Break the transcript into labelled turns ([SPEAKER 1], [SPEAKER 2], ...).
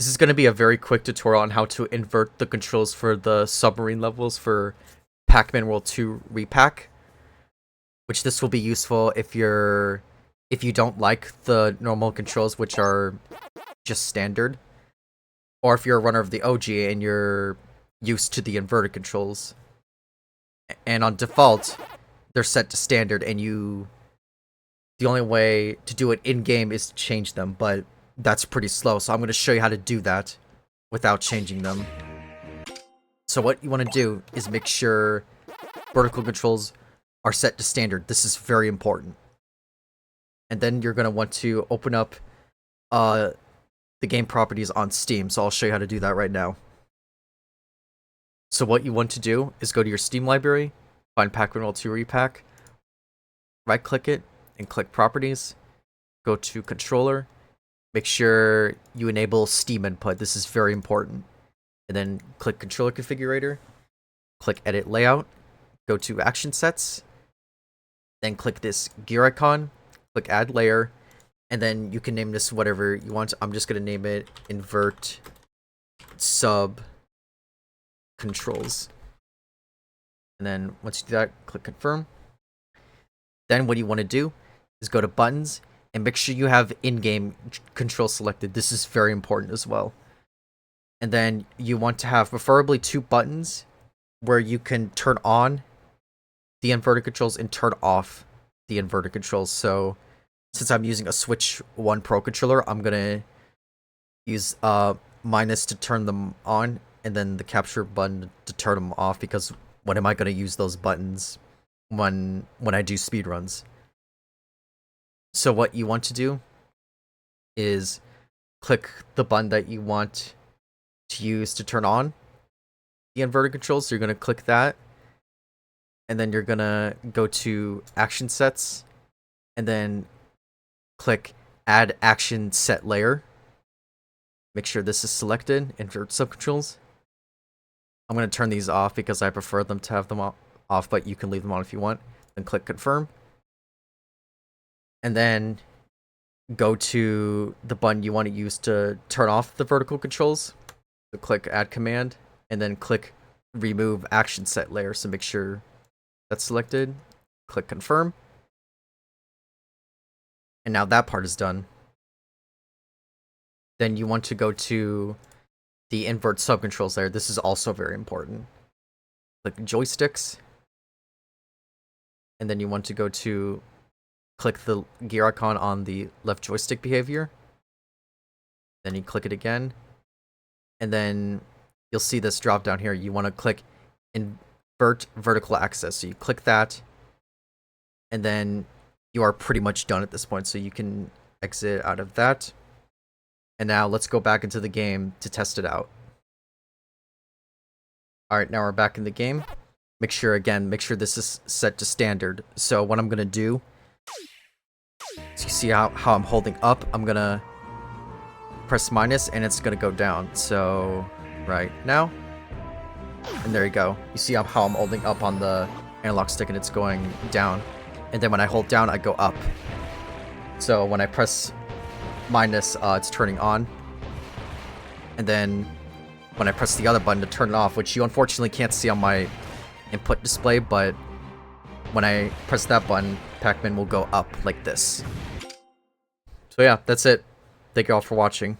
[SPEAKER 1] This is going to be a very quick tutorial on how to invert the controls for the submarine levels for Pac-Man World 2 Re-Pac, which this will be useful if you don't like the normal controls, which are just standard, or if you're a runner of the OG and you're used to the inverted controls. And on default, they're set to standard, and the only way to do it in-game is to change them, but that's pretty slow, so I'm going to show you how to do that without changing them. So what you want to do is make sure vertical controls are set to standard. This is very important. And then you're going to want to open up the game properties on Steam, so I'll show you how to do that right now. So what you want to do is go to your Steam library, find Pac-Man World 2 Re-Pac, right-click it, and click Properties, go to Controller, make sure you enable Steam input, this is very important, and then click Controller Configurator, click Edit Layout, go to Action Sets, then click this gear icon, click Add Layer, and then you can name this whatever you want. I'm just going to name it Invert Sub Controls. And then once you do that, click Confirm. Then what you want to do is go to Buttons and make sure you have in-game control selected. This is very important as well. And then you want to have preferably 2 buttons where you can turn on the inverted controls and turn off the inverted controls. So since I'm using a Switch 1 Pro controller, I'm gonna use minus to turn them on, and then the capture button to turn them off, because when am I gonna use those buttons when I do speedruns? So what you want to do is click the button that you want to use to turn on the inverted controls. So you're gonna click that, and then you're gonna go to Action Sets, and then click Add Action Set Layer. Make sure this is selected, Invert Subcontrols. I'm going to turn these off because I prefer them to have them off, but you can leave them on if you want. Then click Confirm. And then go to the button you want to use to turn off the vertical controls. So click Add Command, and then click Remove Action Set Layer. So make sure that's selected. Click Confirm. And now that part is done. Then you want to go to the invert subcontrols layer. This is also very important. Click joysticks. And then you want to go to click the gear icon on the left joystick behavior. Then you click it again. And then you'll see this drop down here. You want to click invert vertical axis. So you click that. And then you are pretty much done at this point, so you can exit out of that. And now let's go back into the game to test it out. Alright, now we're back in the game. Make sure this is set to standard. So what I'm going to do, so you see how I'm holding up, I'm going to press minus and it's going to go down. So right now, and there you go. You see how I'm holding up on the analog stick and it's going down. And then when I hold down, I go up. So when I press minus, it's turning on. And then when I press the other button to turn it off, which you unfortunately can't see on my input display, but when I press that button, Pac-Man will go up like this. So yeah, that's it. Thank you all for watching.